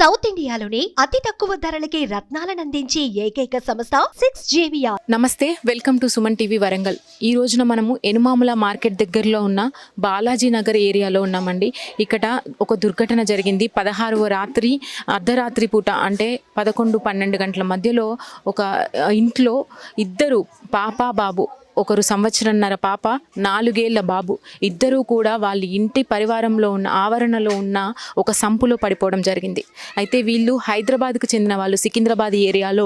South ఇండియాలోనే అతి తక్కువ ధరలకి రత్నాలనందించే ఏకైక సంస్థ 6JVR. నమస్తే, welcome to Suman TV Warangal. ఈ రోజున మనము ఎనుమాముల మార్కెట్ దగ్గరలో ఉన్న బాలాజీ నగర్ ఏరియాలో ఉన్నామండి. ఇక్కడ ఒక దుర్ఘటన జరిగింది. 16వ రాత్రి అర్ధరాత్రి పూట అంటే 11-12 గంటల మధ్యలో ఒక ఇంట్లో ఇద్దరు పాప బాబు, ఒకరు సంవత్సరంన్నర పాప, 4 ఏళ్ల బాబు, ఇద్దరూ కూడా వాళ్ళ ఇంటి పరివారంలో ఉన్న ఆవరణలో ఉన్న ఒక సంపులో పడిపోవడం జరిగింది. అయితే వీళ్ళు హైదరాబాద్కు చెందిన వాళ్ళు, సికింద్రాబాద్ ఏరియాలో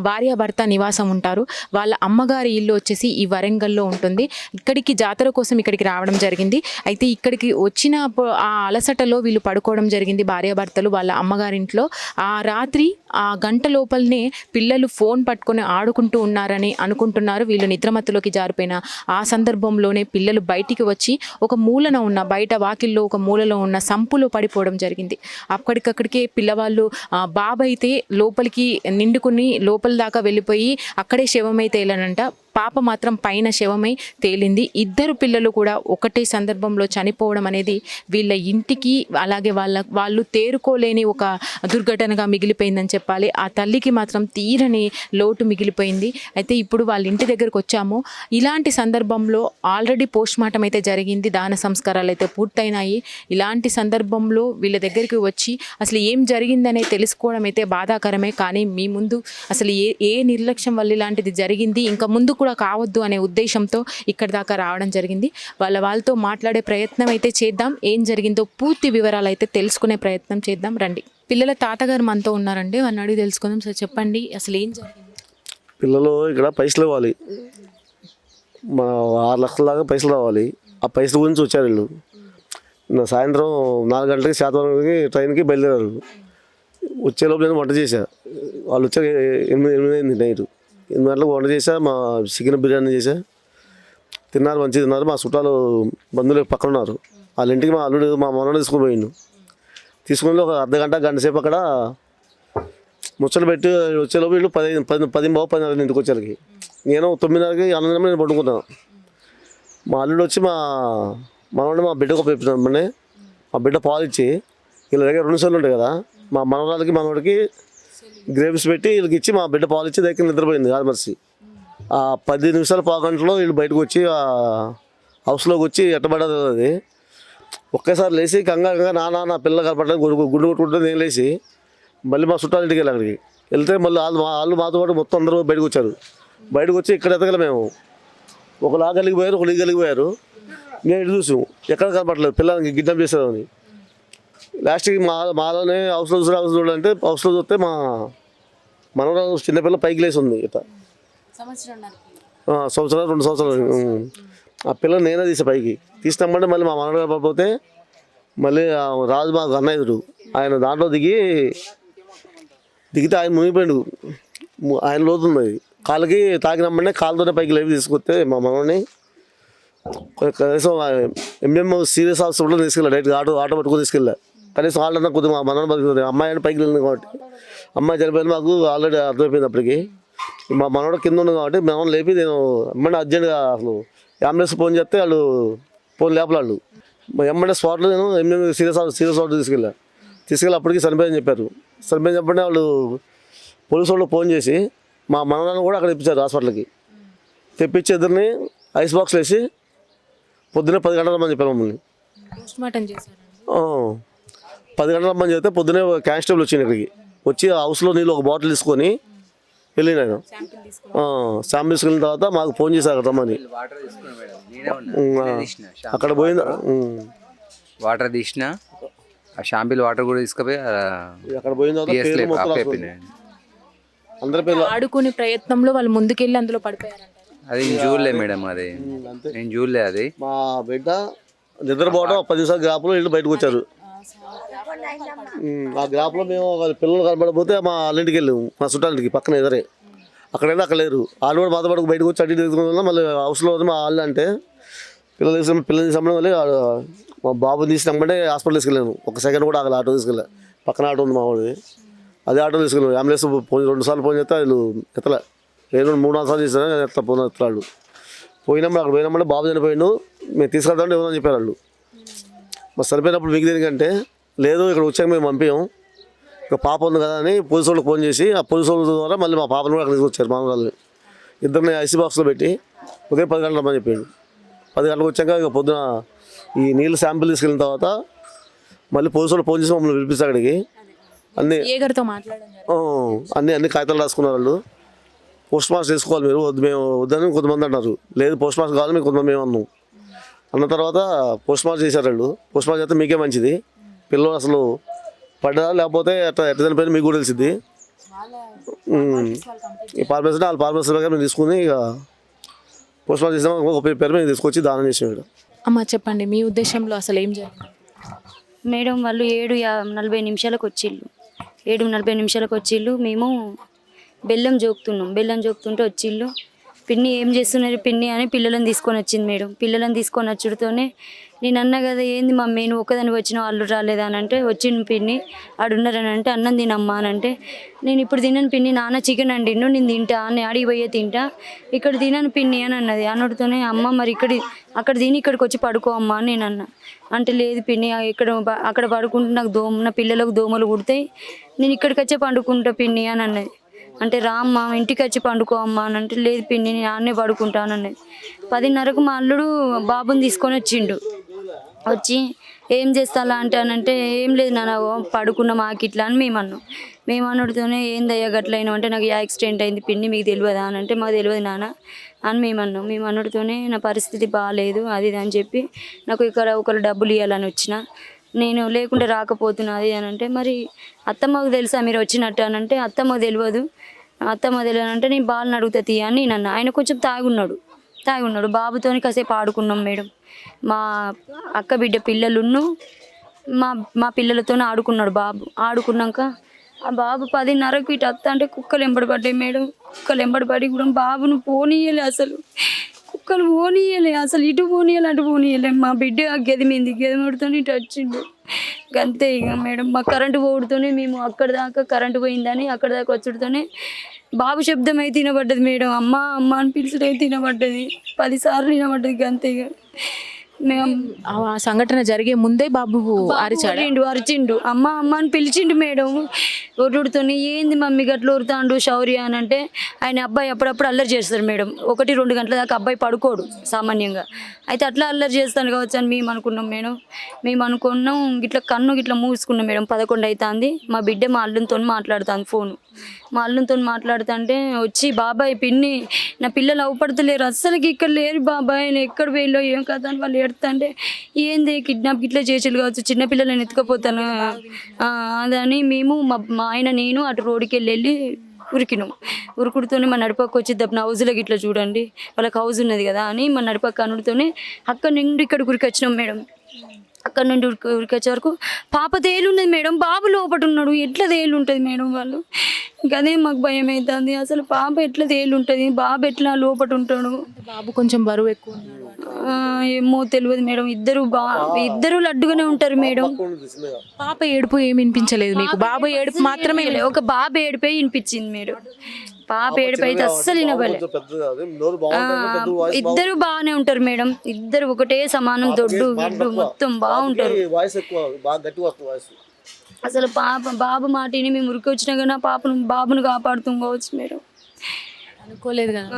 భార్యాభర్త నివాసం ఉంటారు. వాళ్ళ అమ్మగారి ఇల్లు వచ్చేసి ఈ వరంగల్లో ఉంటుంది. ఇక్కడికి జాతర కోసం ఇక్కడికి రావడం జరిగింది. అయితే ఇక్కడికి వచ్చిన ఆ అలసటలో వీళ్ళు పడుకోవడం జరిగింది భార్యాభర్తలు వాళ్ళ అమ్మగారింట్లో. ఆ రాత్రి ఆ గంట లోపలనే పిల్లలు ఫోన్ పట్టుకొని ఆడుకుంటూ ఉన్నారని అనుకుంటున్నారు. వీళ్ళు నిద్రమత్తులోకి జారిపోయిన ఆ సందర్భంలోనే పిల్లలు బయటికి వచ్చి ఒక మూలన ఉన్న, బయట వాకిల్లో ఒక మూలలో ఉన్న సంపులో పడిపోవడం జరిగింది. అక్కడికక్కడికే పిల్లవాళ్ళు బాబు అయితే లోపలికి నిండుకుని లోపల దాకా వెళ్ళిపోయి అక్కడే శవమై తేలనంట. పాప మాత్రం పైన శవమై తేలింది. ఇద్దరు పిల్లలు కూడా ఒకటే సందర్భంలో చనిపోవడం అనేది వీళ్ళ ఇంటికి అలాగే వాళ్ళు తేరుకోలేని ఒక దుర్ఘటనగా మిగిలిపోయిందని చెప్పాలి. ఆ తల్లికి మాత్రం తీరని లోటు మిగిలిపోయింది. అయితే ఇప్పుడు వాళ్ళ ఇంటి దగ్గరకు వచ్చాము. ఇలాంటి సందర్భంలో ఆల్రెడీ పోస్ట్ మార్టం అయితే జరిగింది, దాన సంస్కారాలు అయితే పూర్తయినాయి. ఇలాంటి సందర్భంలో వీళ్ళ దగ్గరికి వచ్చి అసలు ఏం జరిగిందనే తెలుసుకోవడం అయితే బాధాకరమే. కానీ మీ ముందు అసలు ఏ నిర్లక్ష్యం వల్ల ఇలాంటిది జరిగింది, ఇంకా ముందు కూడా కావద్దు అనే ఉద్దేశంతో ఇక్కడ దాకా రావడం జరిగింది. వాళ్ళతో మాట్లాడే ప్రయత్నం అయితే చేద్దాం. ఏం జరిగిందో పూర్తి వివరాలు అయితే తెలుసుకునే ప్రయత్నం చేద్దాం రండి. పిల్లల తాతగారు మనతో ఉన్నారండి, వాళ్ళని అడిగి తెలుసుకుందాం. సార్ చెప్పండి, అసలు ఏం జరిగింది? పిల్లలు ఇక్కడ పైసలు ఇవ్వాలి, మన 6 లక్షల దాకా పైసలు రావాలి. ఆ పైసల గురించి వచ్చారు వీళ్ళు. సాయంత్రం 4 గంటలకి శాతవరంకి ట్రైన్కి బయలుదేరారు. వచ్చేలోపు నేను వంట చేశా. వాళ్ళు వచ్చాక 8 అయింది నైట్. 8 గంటలకు వంట చేశా, మా చికెన్ బిర్యానీ చేశా. తిన్నారు, మంచిగా తిన్నారు. మా చుట్టాలు బంధువులు పక్కన ఉన్నారు. వాళ్ళ ఇంటికి మా అల్లుడు మా మనవడు తీసుకుని పోయిండు. తీసుకుని ఒక అర్ధగంట గంట సేపు అక్కడ ముచ్చట పెట్టి వచ్చేలోపు వీళ్ళు 10 ఇంటికి వచ్చేసరికి నేను 9:30కి అన్నం నేను పడుకున్నాను. మా అల్లుడు వచ్చి మా మనవాడు మా బిడ్డకు చెప్పినాను. మొన్నే మా బిడ్డ పాలు ఇచ్చి వీళ్ళ దగ్గర 2 సార్లు ఉంటాయి కదా, మా మనవరాలకి మనవాడికి గ్రేవ్స్ పెట్టి వీళ్ళకి ఇచ్చి మా బిడ్డ పాలు ఇచ్చి దగ్గర నిద్రపోయింది కాదు మనిషి. ఆ 10 నిమిషాలు 10 గంటలో వీళ్ళు బయటకు వచ్చి ఆ హౌస్లోకి వచ్చి ఎట్టబడ్డది. అది ఒకేసారి లేచి కంగారు నా పిల్ల కనపడలేదు, గుండు కొట్టుకుంటే నేను లేచి మళ్ళీ మా చుట్టాల ఇంటికి వెళ్ళి అక్కడికి వెళ్తే మళ్ళీ వాళ్ళు మాతో పాటు మొత్తం అందరూ బయటకు వచ్చారు. బయటకు వచ్చి ఇక్కడ ఎతగల మేము ఒకలా కలిగిపోయారు, ఒకళ్ళు కలిగిపోయారు. నేను ఇటు చూసాం, ఎక్కడ కనపడలేదు, పిల్లలకి గిడ్డం చేసేదని. లాస్ట్కి మాలోనే హౌస్లో చూడాలంటే హౌస్లో చూస్తే మా మనవరాలు చిన్నపిల్ల పైకి లేసి ఉంది. ఇట్లా సంవత్సరాలు 2 సంవత్సరాలు. ఆ పిల్ల నేనే తీసా పైకి. తీసినామంటే మళ్ళీ మా మనవరాలు పడిపోతే మళ్ళీ రాజు మాకు అన్నయ్యుడు ఆయన దాంట్లో దిగితే ఆయన మునిగిపోయాడు. ఆయన లోతుంది, కాళ్ళకి తాకినమ్మనే కాళ్ళతోనే పైకి లేవి తీసుకొస్తే మా మనవని కనీసం ఎంఎం సీరియస్ హాస్పిటల్లో తీసుకెళ్ళా. డైరెక్ట్గా ఆటో పట్టుకుని తీసుకెళ్ళా. కనీసం వాళ్ళన్నా కొద్దిగా మా మనవని బతుకుతుంది. అమ్మాయి అని పైకి వెళ్ళింది కాబట్టి అమ్మాయి చనిపోయింది మాకు ఆల్రెడీ అర్థమైపోయింది. అప్పటికి మా మనవడ కింద ఉంది కాబట్టి మనం లేపి నేను ఎమ్మంటే అర్జెంట్గా అసలు అంబులెన్స్ ఫోన్ చేస్తే వాళ్ళు ఫోన్ లేపల వాళ్ళు ఎమ్మంటే స్పాట్లో నేను ఎంఎం సీరియస్ హాస్పిటల్ తీసుకెళ్ళి అప్పటికి చనిపోయిందని చెప్పారు. చనిపోయింది చెప్పండి వాళ్ళు పోలీసు వాళ్ళు ఫోన్ చేసి మా మనవరాన్ని కూడా అక్కడ తెప్పించారు హాస్పిటల్కి. తెప్పించి ఇద్దరిని ఐస్ బాక్స్లో వేసి పొద్దున్నే 10 గంటల రమ్మని చెప్పారు మమ్మల్ని. 10 గంటల రమ్మని చెప్తే పొద్దున్నే కానిస్టేబుల్ వచ్చింది ఇక్కడికి. వచ్చి హౌస్లో నీళ్ళు ఒక బాటిల్ తీసుకొని వెళ్ళిన ఆయన శాంపిల్ తీసుకెళ్ళిన తర్వాత మాకు ఫోన్ చేశారు అక్కడ రమ్మని. అక్కడ పోయింది వాటర్ తీసిన ఆ షాంపిల్ వాటర్ కూడా తీసుకుపోయి అక్కడ పోయిన తర్వాత అందరి పేర్లు ఆడుకునే ప్రయత్నంలో వాళ్ళు ముందుకెళ్ళి అందులో పడిపోయారు. అది నేను చూడలే మేడం, అది నేను చూడలే. అది మా బిడ్డ నిద్రపోవడం 10 నిమిషాల గ్రాప్లో వీళ్ళు బయటకు వచ్చారు. ఆ గ్రాప్లో మేము పిల్లలు కనబడకపోతే మా వాళ్ళింటికి వెళ్ళాము, మా చుట్టాలింటికి పక్కన ఎదరే. అక్కడైనా అక్కడ లేరు. వాళ్ళు కూడా మాతో పాటు బయటకు వచ్చి అడ్డు తీసుకున్న మళ్ళీ హౌస్లో మా వాళ్ళు అంటే పిల్లలు తీసుకుని మళ్ళీ మా బాబుని తీసినామంటే హాస్పిటల్ తీసుకెళ్ళాను. 1 సెకండ్ కూడా ఆగలి, ఆటో తీసుకెళ్ళా. పక్కన ఆటో ఉంది మా వాడిది, అదే ఆటో తీసుకెళ్ళాను. అంబులెన్స్ 2 సార్లు ఫోన్ చేస్తే వాళ్ళు ఎత్తలే. నేను 3-4 సార్లు చేసినా ఎట్లా ఫోన్ ఎత్తలాళ్ళు. పోయినప్పుడు అక్కడ పోయినామంటే బాబు చనిపోయిండు, మేము తీసుకెళ్తామంటే ఏమని చెప్పారు వాళ్ళు. మరి చనిపోయినప్పుడు మీకు దేనికంటే లేదు ఇక్కడ వచ్చాక మేము పంపించాం, ఇక పాప ఉంది కదా అని పోలీసు వాళ్ళకి ఫోన్ చేసి ఆ పోలీసు వాళ్ళ ద్వారా మళ్ళీ మా పాపను కూడా అక్కడ తీసుకొచ్చారు మా వాళ్ళని. ఇద్దరిని ఐసీ బాక్స్లో పెట్టి ఉదయం 10 గంటల రమ్మని చెప్పాడు. 10 గంటలకు వచ్చాక ఇక పొద్దున ఈ నీళ్ళు శాంపిల్ తీసుకెళ్ళిన తర్వాత మళ్ళీ పోలీసు వాళ్ళు ఫోన్ చేసి మమ్మల్ని పిలిపిస్తారు అక్కడికి. అన్నీ ఏగర్తో మాట్లాడారు. అన్ని కాగితాలు రాసుకున్నారు వాళ్ళు. పోస్ట్ మాస్టర్ చేసుకోవాలి మీరు, వద్దు మేము వద్దని కొంతమంది అంటారు. లేదు పోస్ట్ మాస్టర్ కావాలి మేము కొంతమంది మేము అన్నాం. అన్న తర్వాత పోస్ట్ మాస్టర్ చేశారు వాళ్ళు. పోస్ట్ మాస్టర్ చేస్తే మీకే మంచిది, పిల్లలు అసలు పడ్డా లేకపోతే ఎట్లా చనిపోయినా మీకు కూడా తెలిసింది. ఈ ఫార్మసీ వాళ్ళ ఫార్మసీ మేము తీసుకుని ఇక పోస్ట్ మాస్టర్ చేసాం. ఒక పేరు మేము తీసుకొచ్చి దానం చేసాం ఇక్కడ. అమ్మ చెప్పండి, మీ ఉద్దేశంలో అసలు ఏం జరిగింది? మేడం వాళ్ళు 7:40 నిమిషాలకు వచ్చిళ్ళు. 7:40 నిమిషాలకు వచ్చిళ్ళు. మేము బెల్లం జోకుతుంటే వచ్చిళ్ళు. పిన్ని ఏం చేస్తున్నారు పిన్ని అని పిల్లలను తీసుకొని వచ్చింది మేడం. పిల్లలను తీసుకొని వచ్చుడుతోనే నేను అన్నా కదా, ఏంది మమ్మీ నువ్వు ఒక్కదాన్ని వచ్చినావు అల్లు రాలేదా అని అంటే, వచ్చిండు పిన్ని ఆడున్నారని అంటే, అన్నం తినమ్మా అని అంటే, నేను ఇప్పుడు తినను పిన్ని, నాన్న చికెన్ అండిండు నేను తింటా అని ఆడికి పోయే తింటా, ఇక్కడ తినను పిన్ని అని అన్నది. అన్నడితోనే అమ్మ మరి అక్కడ తిని ఇక్కడికి వచ్చి పడుకో అమ్మా అని నేను అన్నా. అంటే లేదు పిన్ని అక్కడ పడుకుంటే నాకు నా పిల్లలకు దోమలు కుడతాయి, నేను ఇక్కడికి వచ్చే పండుకుంటా పిన్ని అని అన్నది. అంటే రామ్మ ఇంటికి వచ్చి పండుకో అమ్మ అని అంటే, లేదు పిన్ని నేను ఆడనే పడుకుంటానన్నది. 10:30కు మా అల్లుడు బాబుని తీసుకొని వచ్చిండు. వచ్చి ఏం చేస్తాలా అంటానంటే, ఏం లేదు నాన్న పడుకున్న మాకిట్లా అని మేము అన్నడితోనే ఏందయ్యా గట్లయినా అంటే, నాకు యాక్సిడెంట్ అయింది పిన్ని మీకు తెలియదా అని అంటే, మాకు తెలియదు నాన్న అని మేము అన్నడితోనే నా పరిస్థితి బాగాలేదు అది ఇది అని చెప్పి, నాకు ఇక్కడ ఒకరు డబ్బులు ఇవ్వాలని వచ్చిన, నేను లేకుంటే రాకపోతున్నది అని అంటే, మరి అత్తమ్మకు తెలుసా మీరు వచ్చినట్టు అని అంటే, అత్తమ్మకు తెలియదు అంటే, నేను బాలను అడుగుతా తీయ అని నేను అన్న. ఆయన కొంచెం తాగున్నాడు. బాబుతోని కాసేపు ఆడుకున్నాం మేడం. మా అక్క బిడ్డ పిల్లలున్ను మా పిల్లలతో ఆడుకున్నాడు బాబు. ఆడుకున్నాక ఆ బాబు 10:30కు ఇటు వస్తా అంటే కుక్కలు ఎంబడబడ్డాయి మేడం. కుక్కలు ఎంబడబడి కూడా బాబును పోనీయలే, అసలు కుక్కలు పోనీయలే, అసలు ఇటు పోనీయాలి అటు పోనీయలే. మా బిడ్డ గెదిమిడితో ఇటు వచ్చిండు. అంతే ఇక మేడం. మా కరెంటు పోవడంతోనే మేము అక్కడ దాకా కరెంటు పోయిందని అక్కడ దాకా వచ్చుడితోనే బాబు శబ్దం అయితే తినబడ్డది మేడం. అమ్మ అమ్మ అని పిలుచుడు అయితే తినబడ్డది, 10 సార్లు తినబడ్డది. అంతే ఇక మేము ఆ సంఘటన జరిగే ముందే బాబు అరిచిండు అమ్మ అమ్మ అని పిలిచిండు మేడం. ఒరుడుతోని ఏంది మమ్మీ గట్ల ఒరుతాండు శౌర్య అని అంటే, ఆయన అబ్బాయి అప్పుడప్పుడు అల్లరి చేస్తారు మేడం. 1-2 గంటల దాకా అబ్బాయి పడుకోడు సామాన్యంగా. అయితే అట్లా అల్లరి చేస్తాను కావచ్చు అని మేము అనుకున్నాం. గిట్లా కన్ను గిట్లా మూసుకున్నాం మేడం. 11 అవుతుంది. మా బిడ్డ మా అల్లునితో మాట్లాడుతుంది ఫోను. మా అల్లునితో మాట్లాడుతుంటే వచ్చి, బాబాయ్ పిన్ని నా పిల్లలు అవపడతలేరు, అస్సలకి ఇక్కడ లేరు బాబాయ్, నేను ఎక్కడ పోయిలో ఏం కదా అని వాళ్ళు ఏడుతుంటే, ఏంది కిడ్నాప్ గిట్లా చేసేది కావచ్చు, చిన్నపిల్లలని ఎత్తుకపోతాను అదని మేము మా ఆయన నేను అటు రోడ్డుకి వెళ్ళి ఉరికినాం. ఉరుకుడుతోనే మా నడిపక్క వచ్చి దబ్బున హౌజ్లోకి ఇట్లా చూడండి వాళ్ళకి హౌజ్ ఉన్నది కదా అని మా నడిపక్క అనుడితోనే అక్కడి నుండి ఇక్కడికి ఉరికి వచ్చినాం మేడం. అక్కడ నుండి ఉరికొచ్చే వరకు పాప తేలున్నది మేడం, బాబు లోపట ఉన్నాడు. ఎట్లా తేలు ఉంటుంది మేడం వాళ్ళు? అదే మాకు భయం అవుతుంది. అసలు పాప ఎట్లా తేలు ఉంటుంది, బాబు ఎట్లా లోపట ఉంటాడు? బాబు కొంచెం బరువు ఎక్కువ ఏమో తెలియదు మేడం. ఇద్దరు లడ్డుగానే ఉంటారు మేడం. పాప ఏడుపు ఏమి వినిపించలేదు మీకు? బాబు ఏడుపు మాత్రమే, ఒక బాబు ఏడుపై వినిపించింది మేడం. పాప ఏడుపు అయితే అస్సలు వినబలే. ఇద్దరు బాగానే ఉంటారు మేడం. ఇద్దరు ఒకటే సమానం, దొడ్డు గిడ్డు మొత్తం బాగుంటారు. అసలు బాబు మాటిని మేము ఉరికి వచ్చినా కానీ బాబును కాపాడుతూ కావచ్చు మేడం. అనుకోలేదు కదా.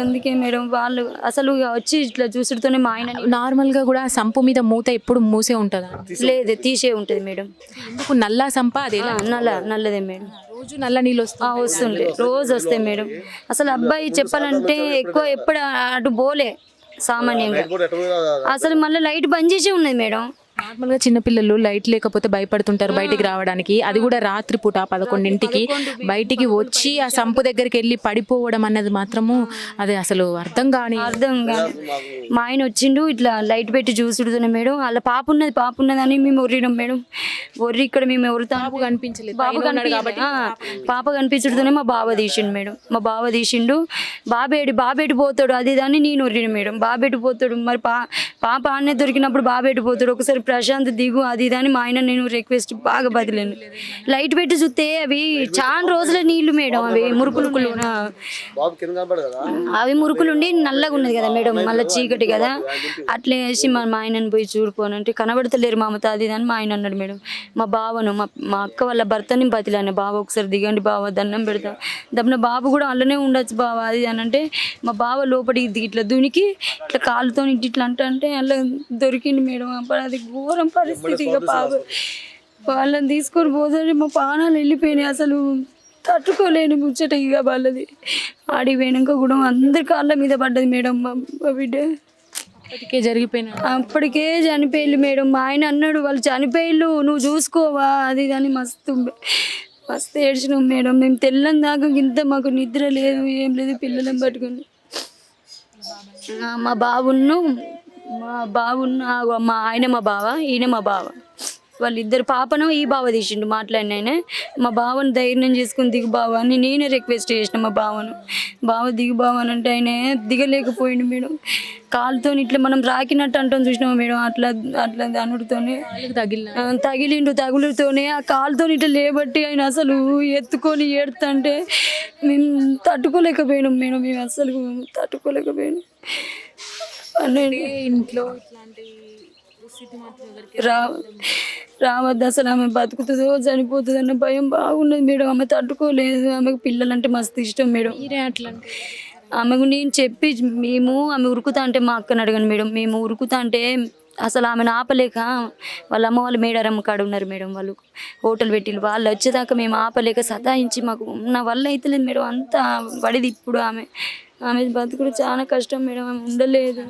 అందుకే మేడం వాళ్ళు అసలు వచ్చి ఇట్లా చూసుడుతోనే మా ఆయన నార్మల్గా కూడా సంపు మీద మూత ఎప్పుడు మూసే ఉంటుందా? లేదు, తీసే ఉంటుంది మేడం. ఎందుకు నల్ల సంప? అది నల్లదే మేడం. రోజు నల్ల నీళ్ళు వస్తుండే, రోజు వస్తాయి మేడం. అసలు అబ్బాయి చెప్పాలంటే ఎక్కువ ఎప్పుడు అటు పోలే సామాన్యంగా. అసలు మళ్ళీ లైట్ బంద్ చేసే ఉన్నది మేడం. నార్మల్గా చిన్నపిల్లలు లైట్ లేకపోతే భయపడుతుంటారు బయటికి రావడానికి. అది కూడా రాత్రిపూట 11ంటికి బయటికి వచ్చి ఆ సంపు దగ్గరికి వెళ్ళి పడిపోవడం అన్నది మాత్రము అది అసలు అర్థం కాని. మా ఆయన వచ్చిండు ఇట్లా లైట్ పెట్టి చూసుడుతోనే మేడం వాళ్ళ పాప ఉన్నది అని మేము ఒర్రినాం మేడం. ఒర్రి ఇక్కడ మేము ఎవరుతాం కనిపించలేదు. పాప కనిపించడుతోనే మా బావ తీసిండు మేడం. మా బావ తీసిండు. బాబేటి పోతాడు అది దాన్ని నేను ఒర్రిన మేడం. బాబేటి పోతాడు మరి పాప ఆడనే దొరికినప్పుడు బాబేటి పోతాడు. ఒకసారి ప్రశాంత్ దిగు అది ఇది అని మా ఆయన నేను రిక్వెస్ట్ బాగా బదిలేను. లైట్ పెట్టి చూస్తే అవి చాలా రోజుల నీళ్లు మేడం, అవి మురుకులు బాబు కింద కనపడు కదా, అవి మురుకులు ఉండి నల్లగా ఉన్నది కదా మేడం, మళ్ళీ చీకటి కదా, అట్లా వేసి మా ఆయనని పోయి చూడుకోనంటే కనబడతలేరు మమత అది ఇది అని మా ఆయన అన్నాడు మేడం. మా బావను మా అక్క వాళ్ళ భర్తని బతిలాను, బావ ఒకసారి దిగండి బావ దండం పెడతా, దబ్బన బాబు కూడా అందులోనే ఉండొచ్చు బావ అది అని అంటే మా బావ లోపలికి ఇట్లా దునికి ఇట్లా కాలుతో ఇట్లా అంటే అలా దొరికింది మేడం. అప్పుడు అది ఘోరం పరిస్థితి. ఇక బాబు వాళ్ళని తీసుకొని పోతే మా ప్రాణాలు వెళ్ళిపోయినాయి, అసలు తట్టుకోలేని ముచ్చట. ఇక వాళ్ళది ఆడి పోయినాక కూడా అందరి కాళ్ళ మీద పడ్డది మేడం. మా బిడ్డ అప్పటికే చనిపోయిల్లు మేడం. మా ఆయన అన్నాడు వాళ్ళు చనిపోయిల్లు నువ్వు చూసుకోవా అది అని మస్తు ఏడ్చినాం మేడం. మేము తెల్లని దాకా ఇంత మాకు నిద్ర లేదు ఏం లేదు, పిల్లలను పట్టుకుని మా బావును మా ఆయన మా బావ ఈయన మా బావ వాళ్ళిద్దరు పాపను ఈ బావ తీసిండు మాట్లాడిన. మా బావను ధైర్యం చేసుకుని దిగు బావ అని నేనే రిక్వెస్ట్ చేసిన మా బావను. బావ దిగు బావ అని అంటే ఆయన దిగలేకపోయిండు మేడం. కాలుతో ఇట్లా మనం రాకినట్టు అంటాం చూసినాము మేడం, అట్లా అట్లా అనుడితోనే తగులుతోనే ఆ కాలుతో ఇట్లా లేబట్టి ఆయన అసలు ఎత్తుకొని ఏడుతుంటే మేము తట్టుకోలేకపోయినాం మేడం. మేము అసలు తట్టుకోలేకపోయినాం. ఇంట్లో రావద్దు అసలు, ఆమె బతుకుతుందో చనిపోతుంది అన్న భయం బాగున్నది మేడం. ఆమె తట్టుకోలేదు. ఆమెకు పిల్లలంటే మస్తు ఇష్టం మేడం. ఆమెకు నేను చెప్పి ఆమె ఉరుకుతా అంటే మా అక్కని అడగను మేడం, మేము ఉరుకుతా అంటే అసలు ఆమెను ఆపలేక వాళ్ళ అమ్మ వాళ్ళు మేడారమ్మ కాడ ఉన్నారు మేడం, వాళ్ళు హోటల్ పెట్టిళ్ళు, వాళ్ళు వచ్చేదాకా మేము ఆపలేక సతాయించి మాకు నా వల్ల అవుతలేదు మేడం. అంతా పడిది ఇప్పుడు ఆమె బతుకుడు చాలా కష్టం మేడం, ఆమె ఉండలేదు.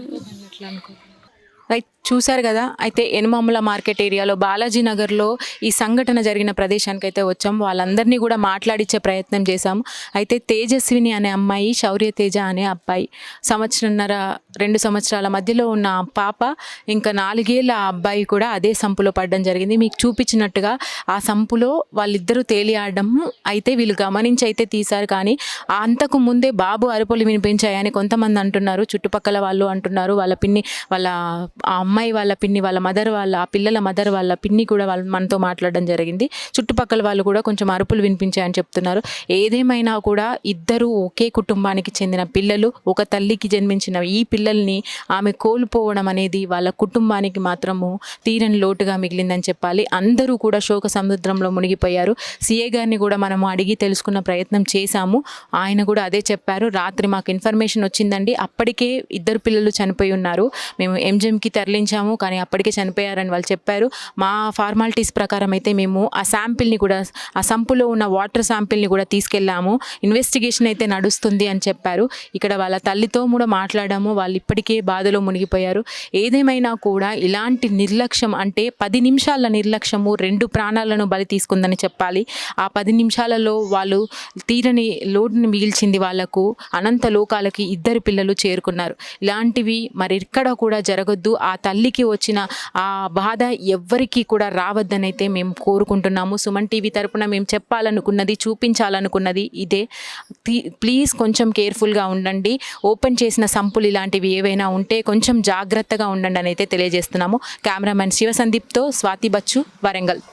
రైట్, చూశారు కదా. అయితే ఎనుమాముల మార్కెట్ ఏరియాలో బాలాజీ నగర్లో ఈ సంఘటన జరిగిన ప్రదేశానికి అయితే వచ్చాము. వాళ్ళందరినీ కూడా మాట్లాడించే ప్రయత్నం చేశాము. అయితే తేజస్విని అనే అమ్మాయి, శౌర్య తేజ అనే అబ్బాయి, 1.5-2 సంవత్సరాల మధ్యలో ఉన్న పాప, ఇంకా 4 ఏళ్ళ అబ్బాయి కూడా అదే సంపులో పడడం జరిగింది. మీకు చూపించినట్టుగా ఆ సంపులో వాళ్ళిద్దరూ తేలియాడడం అయితే వీళ్ళు గమనించి అయితే తీశారు. కానీ అంతకు ముందే బాబు అరుపులు వినిపించాయని కొంతమంది అంటున్నారు, చుట్టుపక్కల వాళ్ళు అంటున్నారు. వాళ్ళ పిన్ని, వాళ్ళ ఆ అమ్మాయి వాళ్ళ పిన్ని, వాళ్ళ మదర్ వాళ్ళ, ఆ పిల్లల మదర్ వాళ్ళ పిన్ని కూడా వాళ్ళు మనతో మాట్లాడడం జరిగింది. చుట్టుపక్కల వాళ్ళు కూడా కొంచెం అరుపులు వినిపించాయని చెప్తున్నారు. ఏదేమైనా కూడా ఇద్దరు ఒకే కుటుంబానికి చెందిన పిల్లలు, ఒక తల్లికి జన్మించిన ఈ పిల్లల్ని ఆమె కోల్పోవడం అనేది వాళ్ళ కుటుంబానికి మాత్రము తీరని లోటుగా మిగిలిందని చెప్పాలి. అందరూ కూడా శోక సముద్రంలో మునిగిపోయారు. సిఏ గారిని కూడా మనము అడిగి తెలుసుకున్న ప్రయత్నం చేశాము. ఆయన కూడా అదే చెప్పారు. రాత్రి మాకు ఇన్ఫర్మేషన్ వచ్చిందండి, అప్పటికే 2 పిల్లలు చనిపోయి ఉన్నారు, మేము ఎంజిఎంకి తరలించాము, కానీ అప్పటికే చనిపోయారని వాళ్ళు చెప్పారు. మా ఫార్మాలిటీస్ ప్రకారం అయితే మేము ఆ శాంపిల్ని కూడా, ఆ సంపులో ఉన్న వాటర్ శాంపిల్ని కూడా తీసుకెళ్ళాము, ఇన్వెస్టిగేషన్ అయితే నడుస్తుంది అని చెప్పారు. ఇక్కడ వాళ్ళ తల్లితో కూడా మాట్లాడాము, వాళ్ళు ఇప్పటికే బాధలో మునిగిపోయారు. ఏదేమైనా కూడా ఇలాంటి నిర్లక్ష్యం, అంటే 10 నిమిషాల నిర్లక్ష్యము 2 ప్రాణాలను బలి తీసుకుందని చెప్పాలి. ఆ 10 నిమిషాలలో వాళ్ళు తీరని లోటుని మిగిల్చింది వాళ్ళకు. అనంత లోకాలకి 2 పిల్లలు చేరుకున్నారు. ఇలాంటివి మరి ఎక్కడ కూడా జరగొద్దు. ఆ తల్లికి వచ్చిన ఆ బాధ ఎవ్వరికీ కూడా రావద్దని అయితే మేము కోరుకుంటున్నాము. సుమన్ టీవీ తరపున మేము చెప్పాలనుకున్నది, చూపించాలనుకున్నది ఇదే. ప్లీజ్ కొంచెం కేర్ఫుల్గా ఉండండి. ఓపెన్ చేసిన సంపులు ఇలాంటివి ఏవైనా ఉంటే కొంచెం జాగ్రత్తగా ఉండండి అని అయితే తెలియజేస్తున్నాము. కెమెరామెన్ శివ సందీప్తో స్వాతి బచ్చు, వరంగల్.